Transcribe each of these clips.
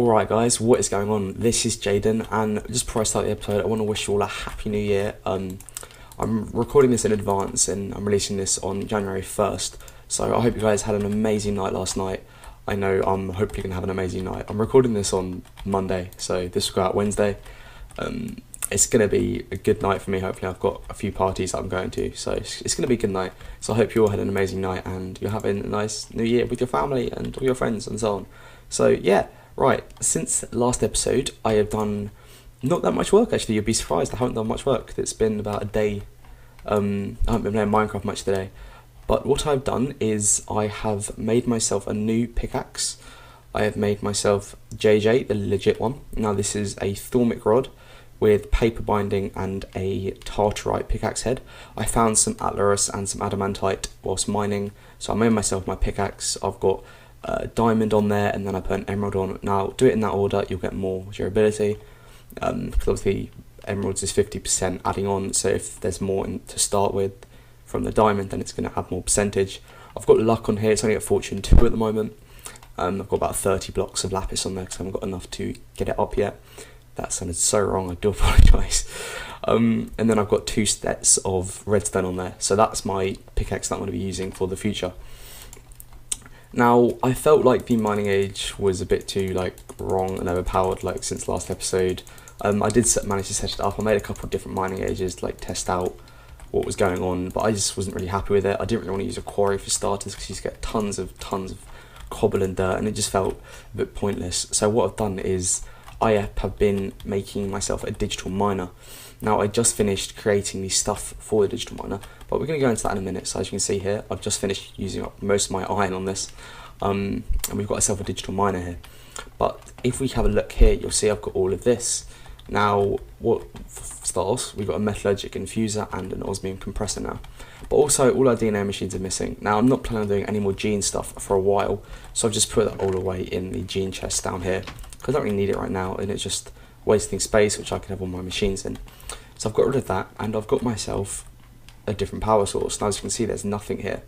Alright guys, what is going on? This is Jaden, and just before I start the episode, I want to wish you all a happy new year. I'm recording this in advance and I'm releasing this on January 1st, so I hope you guys had an amazing night last night. I know I'm hopefully going to have an amazing night. I'm recording this on Monday, so this will go out Wednesday. It's going to be a good night for me. Hopefully I've got a few parties that I'm going to, so it's going to be a good night. So I hope you all had an amazing night and you're having a nice new year with your family and all your friends and so on. So yeah. Right, since last episode, I have done not that much work actually. You'd be surprised, I haven't done much work. It's been about a day. I haven't been playing Minecraft much today. But what I've done is I have made myself a new pickaxe. I have made myself JJ, the legit one. Now this is a thormic rod with paper binding and a tartarite pickaxe head. I found some atlas and some adamantite whilst mining, so I made myself my pickaxe. I've got diamond on there, and then I put an emerald on. Now do it in that order, you'll get more durability, because obviously emeralds is 50% adding on, so if there's more to start with from the diamond, then it's going to add more percentage. I've got luck on here, it's only at fortune 2 at the moment. I've got about 30 blocks of lapis on there because I haven't got enough to get it up yet. That sounded so wrong, I do apologise. And then I've got 2 sets of redstone on there, so that's my pickaxe that I'm going to be using for the future. Now, I felt like the mining age was a bit too wrong and overpowered since last episode. I did manage to set it up. I made a couple of different mining ages to test out what was going on, but I just wasn't really happy with it. I didn't really want to use a quarry for starters because you just get tons of cobble and dirt, and it just felt a bit pointless. So what I've done is I have been making myself a digital miner. Now I just finished creating the stuff for the digital miner, but we're going to go into that in a minute. So as you can see here, I've just finished using up most of my iron on this, and we've got ourselves a digital miner here. But if we have a look here, you'll see I've got all of this. Now, what starts, we've got a metallurgic infuser and an osmium compressor now. But also, all our DNA machines are missing. Now, I'm not planning on doing any more gene stuff for a while, so I've just put that all away in the gene chest down here, because I don't really need it right now, and it's just wasting space, which I can have all my machines in. So I've got rid of that, and I've got myself a different power source. Now as you can see, there's nothing here.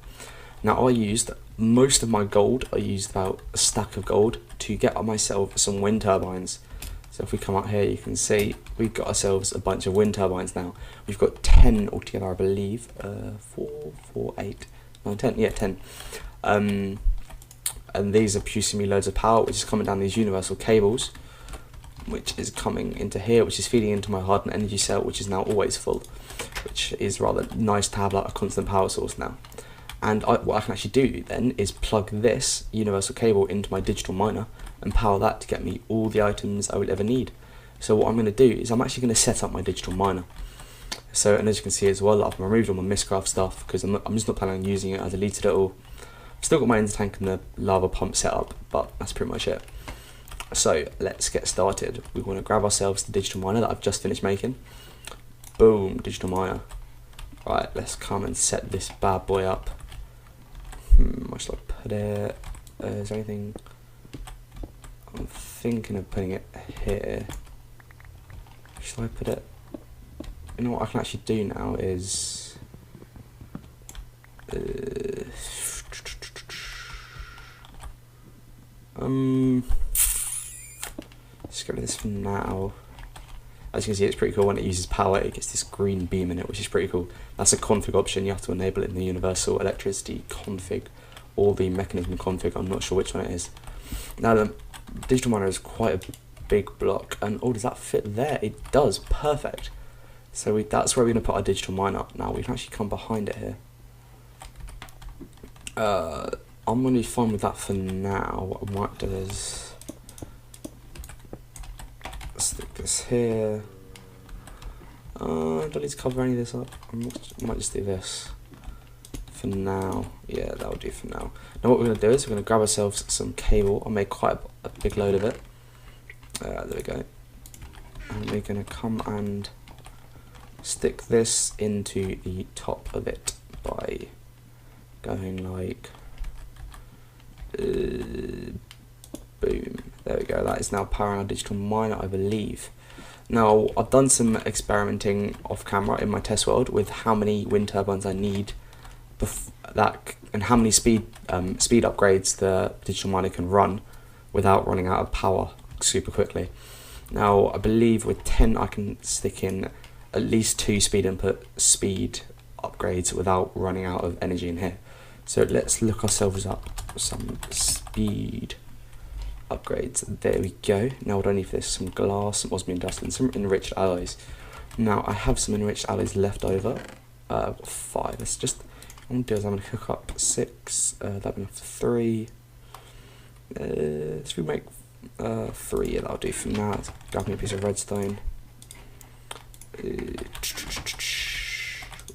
Now I used most of my gold. I used about a stack of gold to get myself some wind turbines. So if we come out here, you can see we've got ourselves a bunch of wind turbines now. We've got 10 altogether, I believe. 4, 8, 9, 10. Yeah, 10. And these are producing me loads of power, which is coming down these universal cables, which is coming into here, which is feeding into my hardened energy cell, which is now always full, which is rather nice to have a constant power source now. And what I can actually do then is plug this universal cable into my digital miner and power that to get me all the items I will ever need. So what I'm going to do is I'm actually going to set up my digital miner. So, and as you can see as well, I've removed all my Mistcraft stuff because I'm just not planning on using it. I deleted it all. I've still got my ender tank and the lava pump set up, but that's pretty much it. So let's get started. We want to grab ourselves the digital miner that I've just finished making. Boom, digital miner. Right, let's come and set this bad boy up. Where should I put it? Is there anything? I'm thinking of putting it here. Should I put it? You know what I can actually do now is let's get rid of this for now. As you can see, it's pretty cool. When it uses power, it gets this green beam in it, which is pretty cool. That's a config option. You have to enable it in the universal electricity config or the mechanism config. I'm not sure which one it is. Now the digital miner is quite a big block, and oh, does that fit there? It does. Perfect. So that's where we're going to put our digital miner. Now we can actually come behind it here. I'm going to be fine with that for now. What I might do is stick this here. Don't need to cover any of this up. I might just do this for now. Yeah, that'll do for now. Now what we're going to do is we're going to grab ourselves some cable. I made quite a big load of it. There we go. And we're going to come and stick this into the top of it by going like boom. There we go. That is now powering our digital miner, I believe. Now I've done some experimenting off camera in my test world with how many wind turbines I need and how many speed upgrades the digital miner can run without running out of power. super quickly. Now I believe with 10 I can stick in at least 2 speed upgrades without running out of energy in here. So let's look ourselves up some speed upgrades. There we go. Now what do I need for this? Some glass, some osmium dust, and some enriched alloys. Now I have some enriched alloys left over. I've got 5. Let's just, what I'm going to do is I'm going to cook up 6. That'll be enough for 3. Let's make 3. Yeah, that'll do for now. Let's grab me a piece of redstone.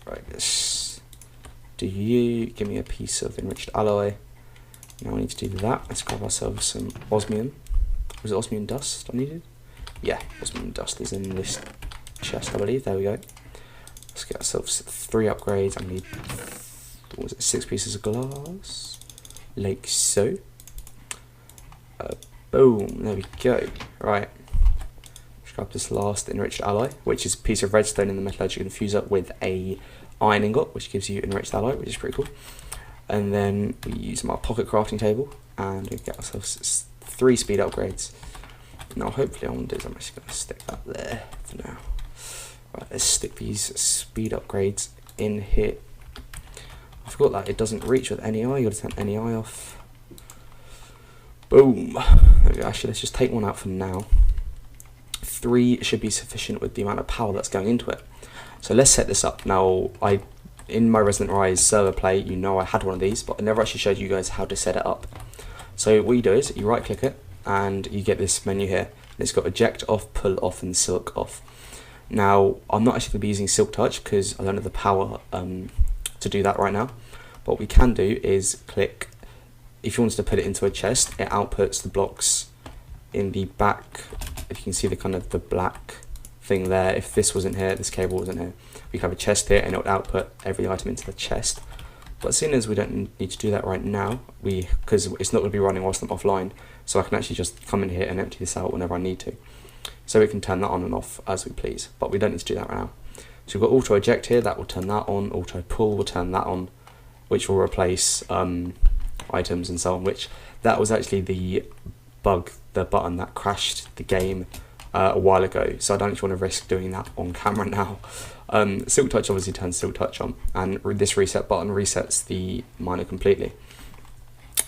Right, this. Do you give me a piece of enriched alloy? Now we need to do that. Let's grab ourselves some osmium. Was it osmium dust I needed? Yeah, osmium dust is in this chest, I believe. There we go. Let's get ourselves 3 upgrades. I need, what was it, 6 pieces of glass, like so. Boom, there we go. Right, let's grab this last enriched alloy, which is a piece of redstone in the metallurgical infuser with a iron ingot, which gives you enriched alloy, which is pretty cool. And then we use my pocket crafting table, and we get ourselves 3 speed upgrades. Now hopefully what I'm going to do is I'm just going to stick that there for now. Right, let's stick these speed upgrades in here. I forgot that it doesn't reach with NEI, you got to turn NEI off. Boom. There we go. Actually, let's just take one out for now. 3 should be sufficient with the amount of power that's going into it. So let's set this up. Now, in my Resonant Rise server play, you know I had one of these, but I never actually showed you guys how to set it up. So what you do is you right click it and you get this menu here. It's got eject off, pull off, and silk off. Now I'm not actually going to be using silk touch because I don't have the power to do that right now. But what we can do is click, if you wanted to put it into a chest, it outputs the blocks in the back. If you can see the kind of the black thing there, if this wasn't here, this cable wasn't here, we could have a chest here and it would output every item into the chest. But as soon as we don't need to do that right now, because it's not going to be running whilst I'm offline, so I can actually just come in here and empty this out whenever I need to. So we can turn that on and off as we please, but we don't need to do that right now. So we've got auto eject here, that will turn that on, auto pull will turn that on, which will replace items and so on, which that was actually the bug, the button that crashed the game a while ago, so I don't actually want to risk doing that on camera now. Silk touch obviously turns silk touch on, and this reset button resets the miner completely.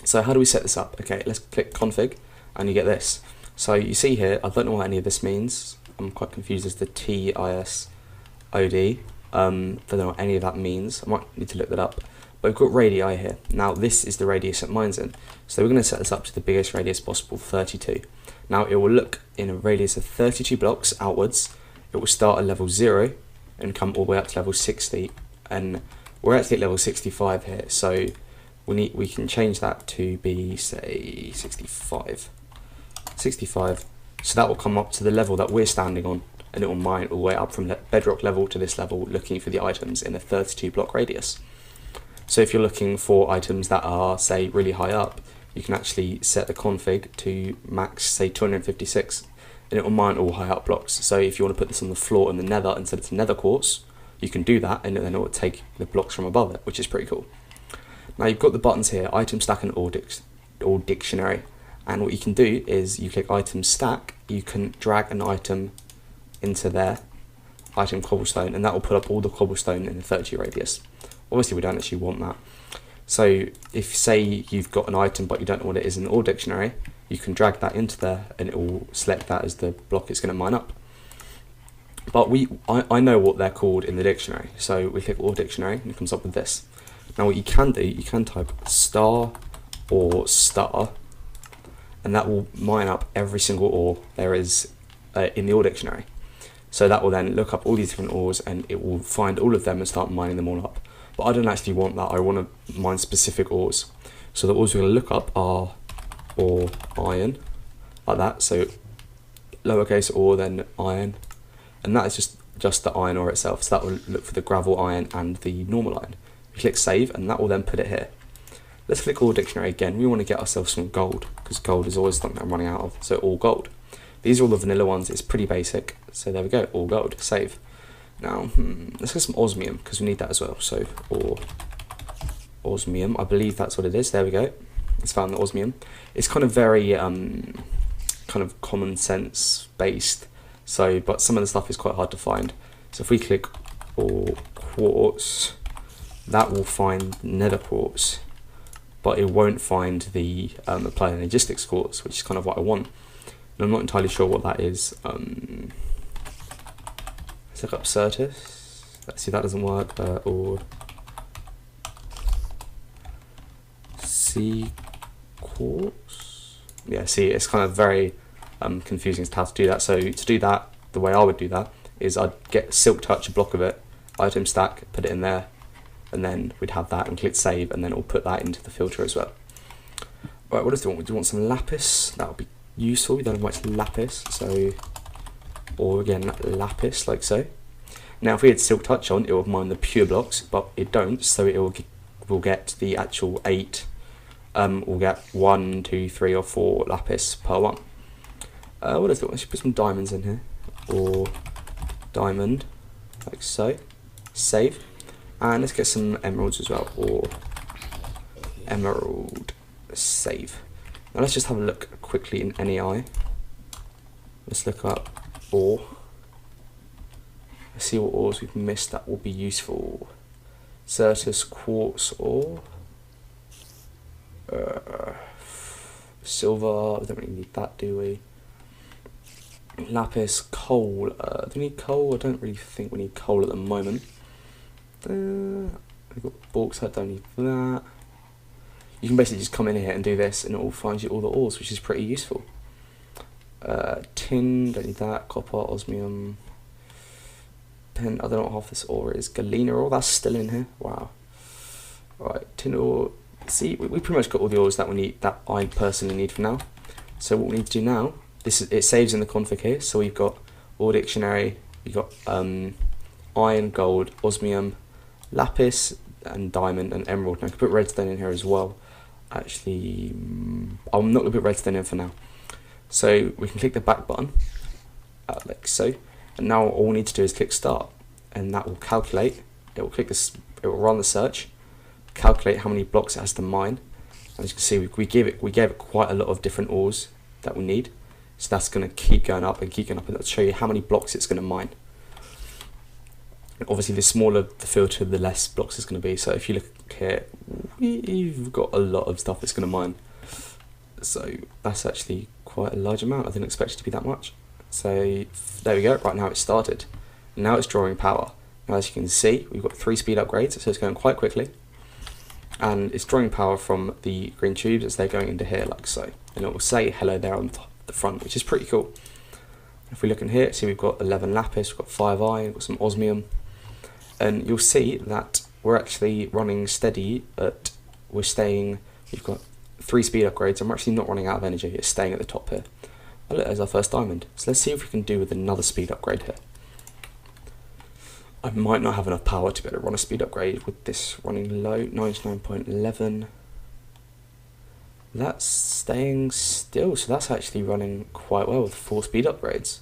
So how do we set this up? Okay, let's click config and you get this. So you see here, I don't know what any of this means. I'm quite confused as to TISOD. Don't know what any of that means. I might need to look that up. But we've got radii here. Now this is the radius it mines in. So we're going to set this up to the biggest radius possible, 32. Now it will look in a radius of 32 blocks outwards. It will start at level 0 and come all the way up to level 60. And we're actually at level 65 here. So we can change that to be, say, 65. 65. So that will come up to the level that we're standing on, and it will mine all the way up from bedrock level to this level, looking for the items in a 32 block radius. So if you're looking for items that are, say, really high up, you can actually set the config to max, say, 256, and it will mine all high up blocks. So if you want to put this on the floor in the nether and set it to nether quartz, you can do that, and then it will take the blocks from above it, which is pretty cool. Now you've got the buttons here, item stack and or dictionary. And what you can do is you click item stack, you can drag an item into there, item cobblestone, and that will put up all the cobblestone in a 30 radius. Obviously we don't actually want that. So if, say, you've got an item but you don't know what it is in the or dictionary, you can drag that into there and it will select that as the block it's going to mine up. But I know what they're called in the dictionary, so we click or dictionary and it comes up with this. Now what you can do, you can type star or star, and that will mine up every single ore there is in the ore dictionary. So that will then look up all these different ores and it will find all of them and start mining them all up. But I don't actually want that, I want to mine specific ores. So the ores we're going to look up are ore iron, like that, so lowercase ore then iron, and that is just the iron ore itself, so that will look for the gravel iron and the normal iron. We click save and that will then put it here. Let's click all dictionary again. We want to get ourselves some gold, because gold is always something I'm running out of, so all gold. These are all the vanilla ones, it's pretty basic, so there we go, all gold, save. Now, let's get some osmium, because we need that as well, so, or osmium, I believe that's what it is, there we go. Let's find the osmium. It's kind of very kind of common sense based. So, but some of the stuff is quite hard to find. So if we click all quartz, that will find nether quartz, but it won't find the applied logistics quartz, which is kind of what I want. And I'm not entirely sure what that is. Let's look up Certus. Let's see if that doesn't work. Or sea quartz. Yeah, see, it's kind of very confusing as to how to do that. So to do that, the way I would do that is I'd get Silk Touch, a block of it, item stack, put it in there, and then we'd have that and click save, and then it'll put that into the filter as well. Right, what else do we want? Do we want some lapis? That would be useful. We don't have much lapis, so, or again, lapis, like so. Now, if we had Silk Touch on, it will mine the pure blocks, but it don't, so it will get the actual 8. We'll get 1, 2, 3, or 4 lapis per one. What else do we want? Let's put some diamonds in here, or diamond, like so. Save, and let's get some emeralds as well, or emerald. Save. Now let's just have a look quickly in NEI. Let's look up ore. Let's see what ores we've missed that will be useful. Certus quartz ore. Silver, we don't really need that, do we? Lapis, coal. Do we need coal? I don't really think we need coal at the moment. We've got bauxite, don't need that. You can basically just come in here and do this, and it will find you all the ores, which is pretty useful. Tin, don't need that. Copper, osmium. Pen, I don't know what half this ore is. Galena ore, that's still in here. Wow. Right, tin ore. See, we pretty much got all the ores that we need, that I personally need for now. So what we need to do now, it saves in the config here. So we've got ore dictionary, we've got iron, gold, osmium, lapis, and diamond, and emerald. Now I can put redstone in here as well. Actually, I'm not going to put redstone in for now. So we can click the back button, like so. And now all we need to do is click start, and that will calculate. It will click this. It will run the search, calculate how many blocks it has to mine. And as you can see, we gave it quite a lot of different ores that we need. So that's going to keep going up and keep going up, and that'll show you how many blocks it's going to mine. And obviously, the smaller the filter, the less blocks it's going to be. So if you look here, we've got a lot of stuff it's going to mine. So that's actually quite a large amount. I didn't expect it to be that much. So there we go. Right now it's started. Now it's drawing power. Now as you can see, we've got 3 speed upgrades, so it's going quite quickly. And it's drawing power from the green tubes as they're going into here, like so. And it will say hello there on the front, which is pretty cool. If we look in here, see we've got 11 lapis, we've got 5 iron, we've got some osmium. And you'll see that we're actually running steady at, we've got 3 speed upgrades, and we're actually not running out of energy, it's staying at the top here. Oh look, there's our first diamond. So let's see if we can do with another speed upgrade here. I might not have enough power to be able to run a speed upgrade with this running low, 99.11. That's staying still, so that's actually running quite well with 4 speed upgrades.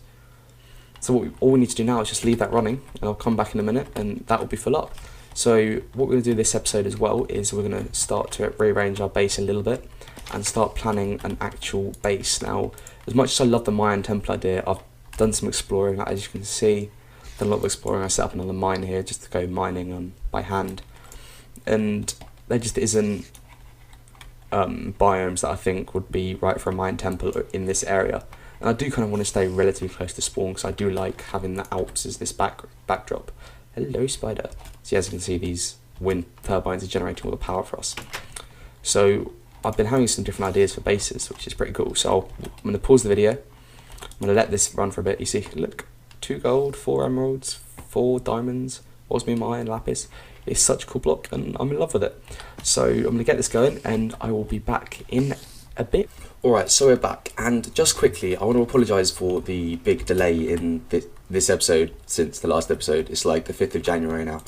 So all we need to do now is just leave that running, and I'll come back in a minute and that will be full up. So what we're going to do this episode as well is we're going to start to rearrange our base a little bit and start planning an actual base. Now, as much as I love the mine temple idea, I've done some exploring, as you can see. Done a lot of exploring. I set up another mine here just to go mining by hand, and there just isn't biomes that I think would be right for a mine temple in this area. And I do kind of want to stay relatively close to spawn because I do like having the Alps as this backdrop. Hello, spider. So as you can see, these wind turbines are generating all the power for us. So I've been having some different ideas for bases, which is pretty cool. So I'm going to pause the video. I'm going to let this run for a bit. You see, look, 2 gold, 4 emeralds, 4 diamonds, osmium, iron, lapis. It's such a cool block, and I'm in love with it. So I'm going to get this going, and I will be back in a bit. Alright, so we're back, and just quickly, I want to apologise for the big delay in this episode since the last episode. It's like the 5th of January now.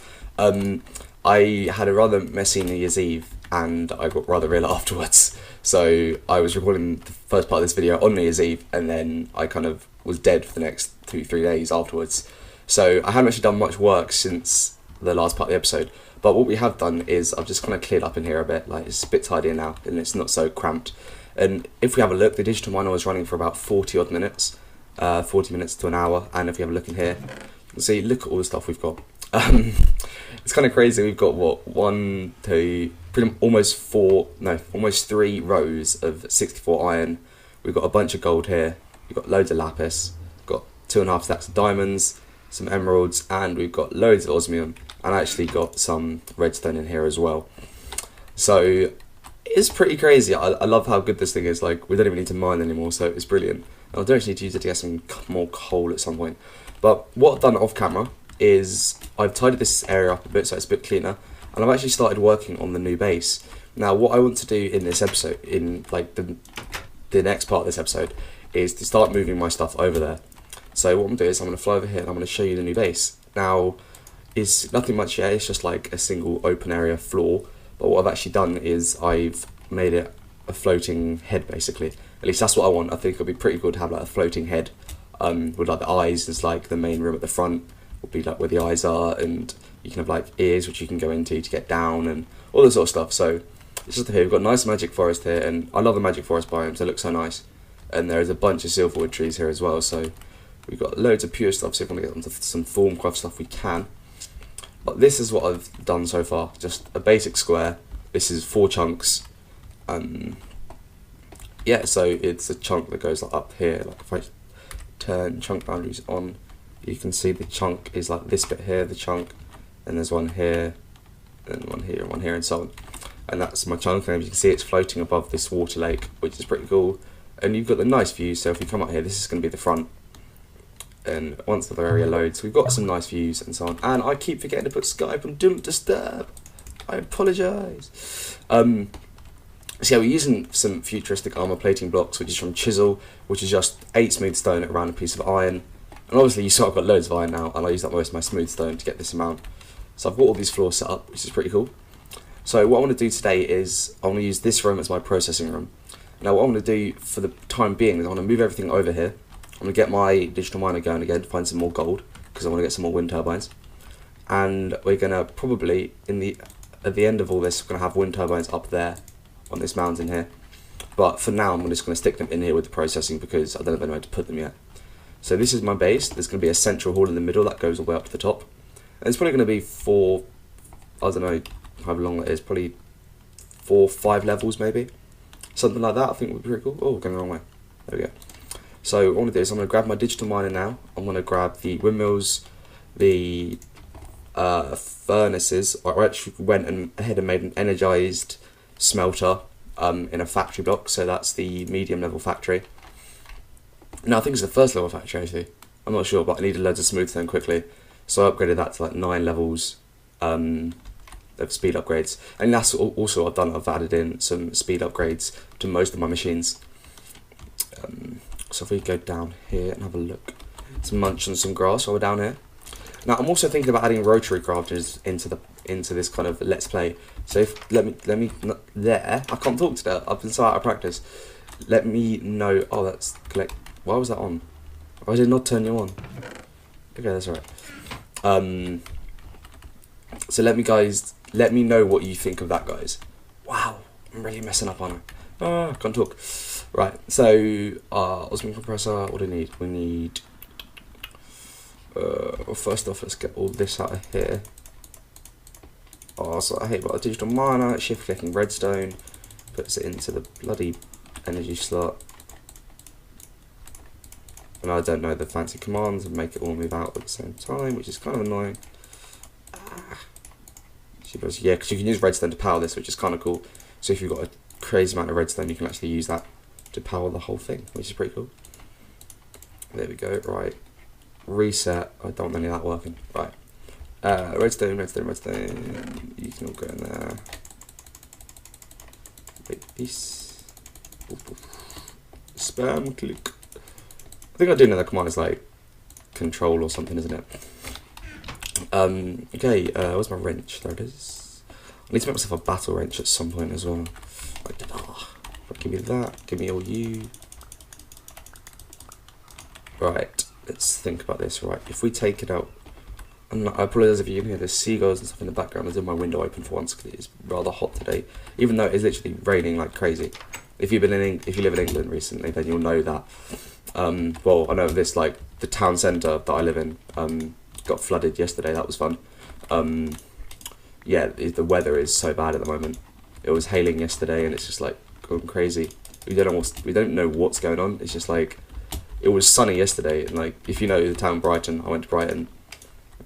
I had a rather messy New Year's Eve, and I got rather ill afterwards. So I was recording the first part of this video on New Year's Eve, and then I kind of was dead for the next 2-3 days afterwards. So I haven't actually done much work since the last part of the episode. But what we have done is I've just kind of cleared up in here a bit. Like, it's a bit tidier now, and it's not so cramped. And if we have a look, the digital miner was running for about 40 odd minutes, 40 minutes to an hour. And if we have a look in here, you can see, look at all the stuff we've got. It's kind of crazy. We've got what, almost 3 rows of 64 iron. We've got a bunch of gold here. We've got loads of lapis. We've got 2.5 stacks of diamonds, some emeralds, and we've got loads of osmium. And I actually got some redstone in here as well. So it's pretty crazy. I love how good this thing is. Like, we don't even need to mine anymore, so it's brilliant. And I don't actually need to use it to get some more coal at some point. But what I've done off camera is I've tidied this area up a bit so it's a bit cleaner, and I've actually started working on the new base. Now, what I want to do in this episode, in like the next part of this episode, is to start moving my stuff over there. So what I'm going to do is I'm going to fly over here and I'm going to show you the new base. Now, it's nothing much yet, it's just like a single open area floor. But what I've actually done is I've made it a floating head, basically. At least that's what I want. I think it'll be pretty good to have like a floating head with like the eyes as like the main room at the front would be like where the eyes are, and you can have like ears which you can go into to get down and all this sort of stuff. So it's just here. We've got a nice magic forest here, and I love the magic forest biomes. They look so nice. And there is a bunch of silverwood trees here as well. So we've got loads of pure stuff. So if we want to get onto some Thorncraft stuff, we can. But this is what I've done so far, just a basic square. This is 4 chunks. Yeah, so it's a chunk that goes like up here. Like if I turn chunk boundaries on, you can see the chunk is like this bit here, the chunk, and there's one here, and one here, and so on. And that's my chunk, and as you can see it's floating above this water lake, which is pretty cool. And you've got the nice view, so if you come up here, this is going to be the front. And once the area loads, we've got some nice views and so on. And I keep forgetting to put Skype on Don't Disturb. I apologise. So yeah, we're using some futuristic armour plating blocks, which is from Chisel, which is just 8 smooth stone around a piece of iron. And obviously you saw I've got loads of iron now, and I use up most of my smooth stone to get this amount. So I've got all these floors set up, which is pretty cool. So what I want to do today is I want to use this room as my processing room. Now what I want to do for the time being is I want to move everything over here. I'm going to get my digital miner going again to find some more gold, because I want to get some more wind turbines. And we're going to probably, at the end of all this, we're going to have wind turbines up there on this mountain here. But for now, I'm just going to stick them in here with the processing, because I don't know where to put them yet. So this is my base. There's going to be a central hall in the middle that goes all the way up to the top. And it's probably going to be I don't know how long that is, probably 4 or 5 levels maybe. Something like that, I think would be pretty cool. Oh, going the wrong way. There we go. So what I want to do is I'm going to grab my digital miner now. I'm going to grab the windmills, the furnaces. I actually went ahead and made an energized smelter in a factory block. So that's the medium level factory. No, I think it's the first level factory actually. I'm not sure, but I needed loads of smooth stone quickly. So I upgraded that to like 9 levels of speed upgrades. And that's also what I've done. I've added in some speed upgrades to most of my machines. So if we go down here and have a look, let's munch on some grass while we're down here. Now I'm also thinking about adding rotary crafters into this kind of let's play. So if let me there. I can't talk today. I've been so out of practice. Let me know. Oh, that's collect. Why was that on? Why did it not turn you on? Okay, that's alright. So let me know what you think of that, guys. Wow, I'm really messing up on it. I can't talk. Right, so osmium compressor, what do we need? We need well, first off, let's get all this out of here. Oh, so I hate about a digital miner, shift clicking redstone, puts it into the bloody energy slot. And I don't know the fancy commands and make it all move out at the same time, which is kind of annoying. Yeah, because you can use redstone to power this, which is kind of cool. So if you've got a crazy amount of redstone, you can actually use that to power the whole thing, which is pretty cool. There we go. Right, reset. I don't want any of that working. Right, redstone. You can all go in there. Wait, this. Spam click. I think I do know that command is like control or something, isn't it? Okay, where's my wrench? There it is. I need to make myself a battle wrench at some point as well. Give me that, give me all you. Right, let's think about this. Right, if we take it out, and I apologise if you can hear the seagulls and stuff in the background. I did my window open for once because it is rather hot today, even though it's literally raining like crazy. If you live in England recently, then you'll know that. Well, I know this, like the town centre that I live in got flooded yesterday. That was fun. Yeah, the weather is so bad at the moment. It was hailing yesterday, and it's just like going crazy. We don't know what's going on. It's just like it was sunny yesterday, and like if you know the town Brighton, I went to Brighton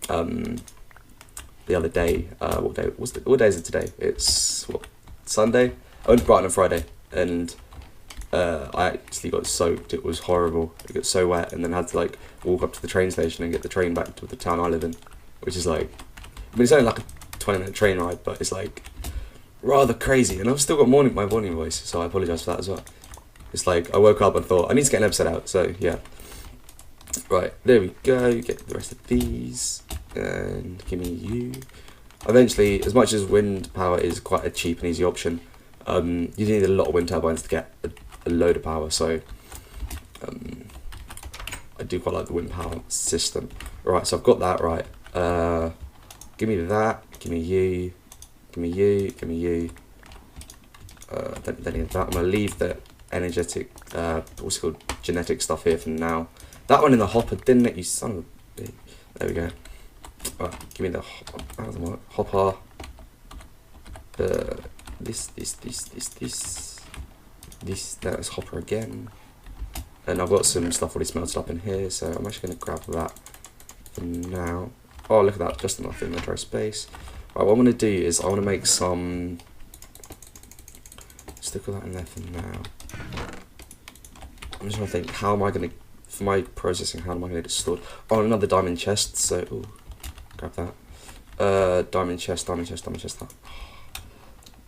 the other day. What day is it today? It's Sunday. I went to Brighton on Friday, and I actually got soaked. It was horrible. It got so wet, and then had to like walk up to the train station and get the train back to the town I live in, which is like, I mean, it's only like a 20-minute train ride, but it's like rather crazy. And I've still got my morning voice, so I apologise for that as well. It's like I woke up and thought I need to get an episode out, so yeah. Right, there we go. Get the rest of these, and give me you. Eventually, as much as wind power is quite a cheap and easy option, you need a lot of wind turbines to get a load of power. So I do quite like the wind power system. Right, so I've got that right. Give me that. Give me you. Give me you. Give me you. Don't need that. I'm gonna leave the energetic, what's it called, genetic stuff here for now. That one in the hopper, didn't it? You son of a bitch. There we go. Right, give me the hopper. This. That's hopper again. And I've got some stuff already smelted up in here, so I'm actually going to grab that for now. Oh, look at that, just enough inventory space. Right, what I'm going to do is I want to make some. Stick all that in there for now. I'm just trying to think, how am I going to, for my processing, how am I going to get it stored? Oh, another diamond chest, so, ooh, grab that. Diamond chest, that.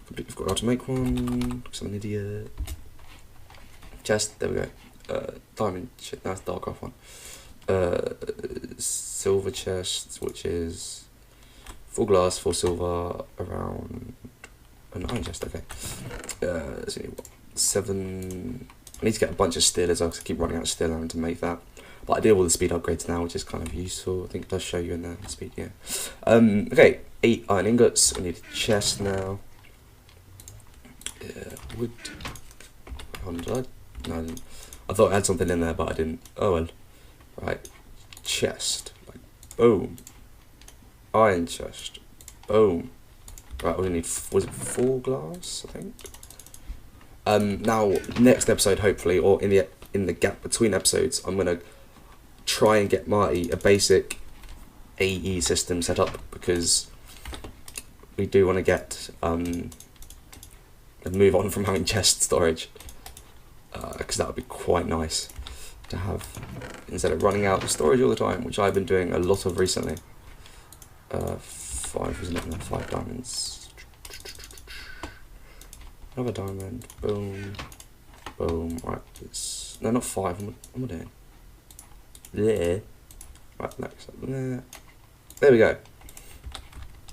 Completely forgot how to make one, because I'm an idiot. Chest, there we go. Diamond chest, that's dark off one. Silver chest, which is full glass, full silver, around an iron chest, okay. So 7, I need to get a bunch of steel as well, because I keep running out of steel and to make that. But I do all the speed upgrades now, which is kind of useful. I think it does show you in there, the speed, yeah. Okay, 8 iron ingots, I need a chest now. Wood. Hold on, no, I didn't. I thought I had something in there, but I didn't. Oh well. Right. Chest. Like, boom. Iron chest. Boom. Right, we need, was it 4 glass, I think? Now, next episode, hopefully, or in the gap between episodes, I'm going to try and get Marty a basic AE system set up, because we do want to get, move on from having chest storage, because that would be quite nice to have, instead of running out of storage all the time, which I've been doing a lot of recently. 5, isn't it? 5 diamonds. Another diamond. Boom. Boom. Right, it's, no, not 5. What am I doing? There. Right, next up there. There we go.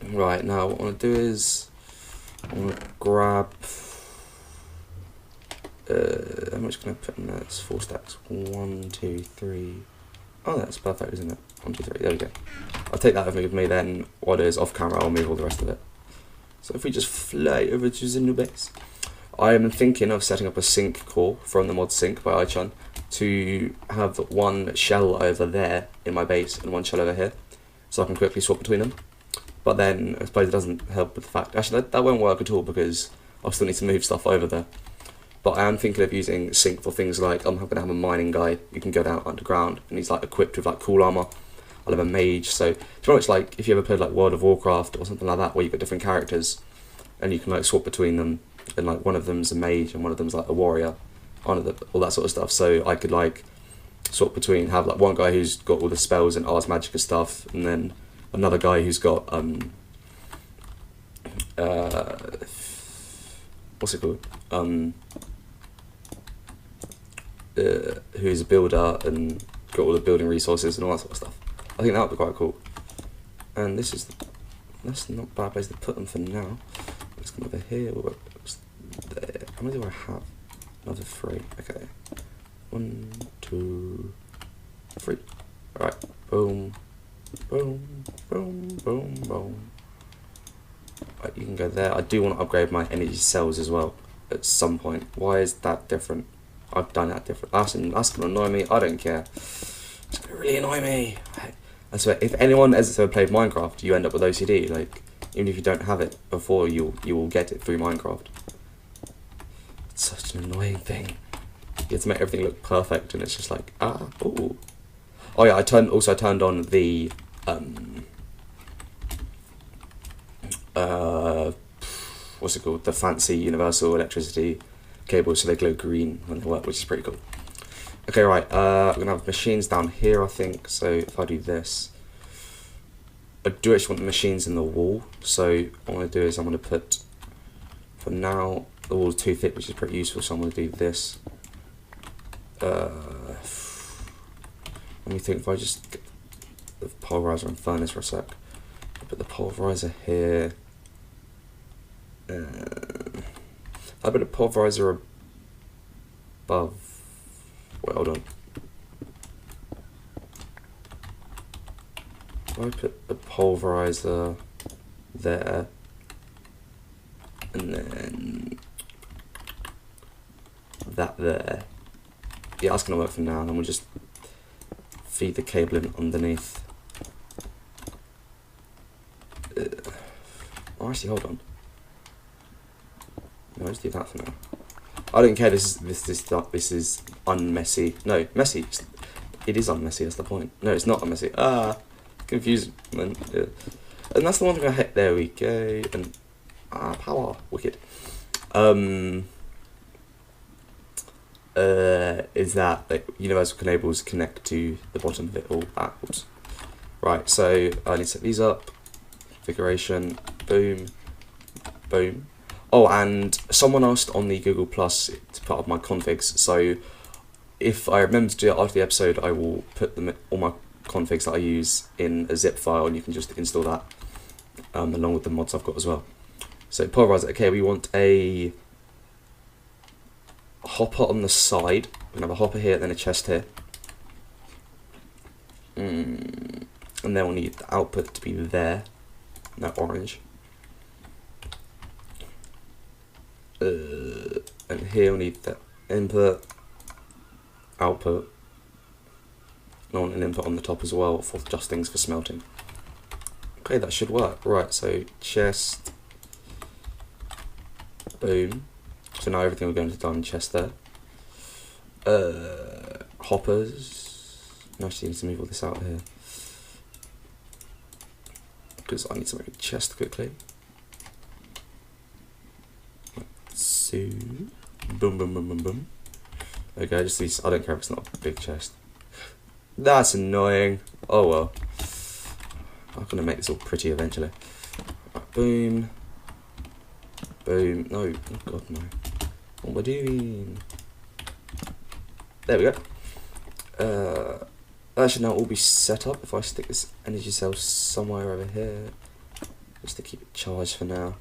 Right, now what I want to do is I want to grab, how much can I put in there? It's 4 stacks. 1, 2, 3. Oh, that's perfect, isn't it? 1, 2, 3. There we go. I'll take that with me then. What is off camera, I'll move all the rest of it. So if we just fly over to the new base. I am thinking of setting up a sync core from the mod sync by iChun to have 1 shell over there in my base and 1 shell over here, so I can quickly swap between them. But then I suppose it doesn't help with the fact, actually that won't work at all, because I'll still need to move stuff over there. But I am thinking of using sync for things like, I'm going to have a mining guy who can go down underground, and he's like equipped with like cool armor. I'll have a mage, so it's pretty much like if you ever played like World of Warcraft or something like that, where you've got different characters and you can like swap between them, and like one of them's a mage and one of them's like a warrior, all that sort of stuff. So I could like swap between, have like one guy who's got all the spells and Ars Magica stuff, and then another guy who's got what's it called? Who's a builder and got all the building resources and all that sort of stuff. I think that would be quite cool. And that's not a bad place to put them for now. Let's come over here. There. How many do I have? Another 3. Okay. 1, 2, 3. Alright. Boom. Boom. Boom. Boom. Boom. Right, you can go there. I do want to upgrade my energy cells as well. at some point. Why is that different? I've done that different. That's gonna annoy me. I don't care. It's gonna really annoy me. I swear, if anyone has ever played Minecraft, you end up with OCD. Like, even if you don't have it before, you will get it through Minecraft. It's such an annoying thing. You have to make everything look perfect, and it's just like, ooh. Oh yeah, I turned on the what's it called? The fancy universal electricity cables, so they glow green when they work, which is pretty cool. Okay, right. I'm gonna have machines down here, I think. So if I do this, I do actually want the machines in the wall. So what I'm gonna do is I'm gonna put, for now, the wall's too thick, which is pretty useful. So I'm gonna do this. Let me think. If I just get the polarizer and furnace for a sec, I put the polarizer here. I put a pulverizer above. Wait, hold on. I put the pulverizer there, and then that there. Yeah, that's gonna work for now. And then we'll just feed the cable in underneath. Oh, actually, hold on. No, let's do that for now. I don't care. This is unmessy. No, messy. It is unmessy. That's the point. No, it's not unmessy. Confusing. Yeah. And that's the one thing I hit. There we go. And power. Wicked. Is that like, universal cables connect to the bottom of it all backwards. Right. So I need to set these up. Configuration. Boom. Boom. Oh, and someone asked on the Google Plus to put up my configs, so if I remember to do it after the episode, I will put them, all my configs that I use, in a zip file, and you can just install that along with the mods I've got as well. So polarizer, okay, we want a hopper on the side. We're gonna have a hopper here, then a chest here, and then we'll need the output to be there, that orange. And here we need the input, output, and I want an input on the top as well for just things for smelting. Okay, that should work. Right, so chest, boom. So now everything will go into the diamond chest there. Hoppers. Now I actually need to move all this out here because I need to make a chest quickly. Boom, boom, boom, boom, boom. Okay, just these. I don't care if it's not a big chest. That's annoying. Oh well. I'm gonna make this all pretty eventually. Right, boom. Boom. No. Oh god, no. What am I doing? There we go. That should now all be set up. If I stick this energy cell somewhere over here, just to keep it charged for now.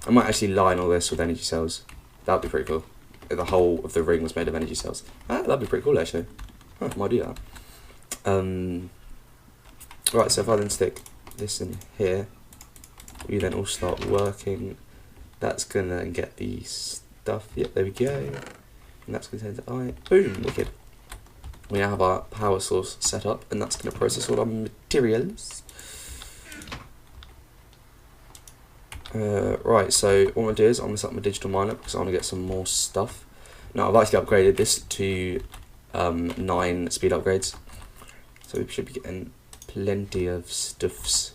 I might actually line all this with energy cells. That'd be pretty cool. If the whole of the ring was made of energy cells. That'd be pretty cool actually. Huh, might do that. Right, so if I then stick this in here, we then all start working. That's gonna get the stuff. Yep, there we go. And that's gonna turn to iron. Boom, wicked. We now have our power source set up, and that's gonna process all our materials. Right, so what I'm going to do is I'm going to set up my digital miner because I want to get some more stuff. Now I've actually upgraded this to 9 speed upgrades, so we should be getting plenty of stuffs.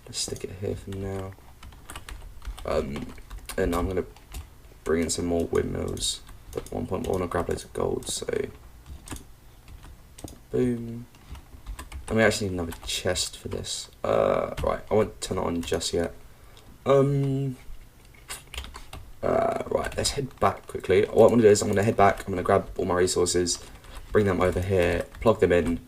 Let's stick it here for now. And I'm going to bring in some more windmills, but at one point I want to grab loads of gold, so boom. And we actually need another chest for this. Right, I won't turn it on just yet. Right, let's head back quickly. What I'm going to do is I'm going to head back, I'm going to grab all my resources, bring them over here, plug them in,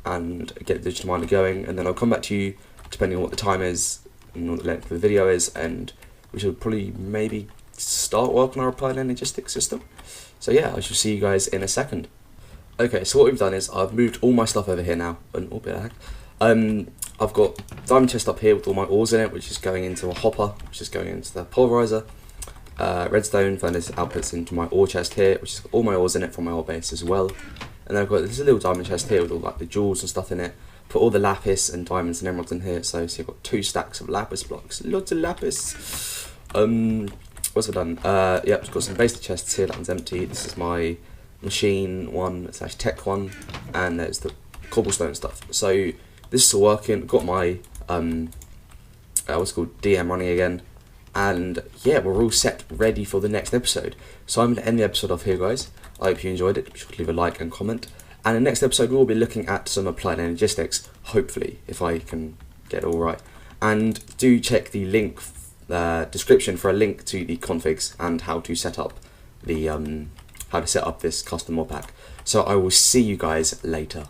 and get the digital miner going, and then I'll come back to you, depending on what the time is, and what the length of the video is, and we should probably maybe start working on our applied energistic system. So yeah, I shall see you guys in a second. Okay, so what we've done is I've moved all my stuff over here now, and all bit of lag. I've got diamond chest up here with all my ores in it, which is going into a hopper, which is going into the pulverizer. redstone furnace outputs into my ore chest here, which has all my ores in it from my ore base as well. And then I've got this little diamond chest here with all like the jewels and stuff in it. Put all the lapis and diamonds and emeralds in here. So you've got 2 stacks of lapis blocks. Lots of lapis. What's I done? Yep, I've got some basic chests here. That one's empty. This is my machine one / tech one, and there's the cobblestone stuff. So this is all working. Got my what's it called, DM running again, and yeah, we're all set, ready for the next episode. So I'm going to end the episode off here, guys. I hope you enjoyed it. Be sure to leave a like and comment. And in the next episode, we'll be looking at some applied logistics, hopefully, if I can get it all right. And do check the link description for a link to the configs and how to set up the this custom mod pack. So I will see you guys later.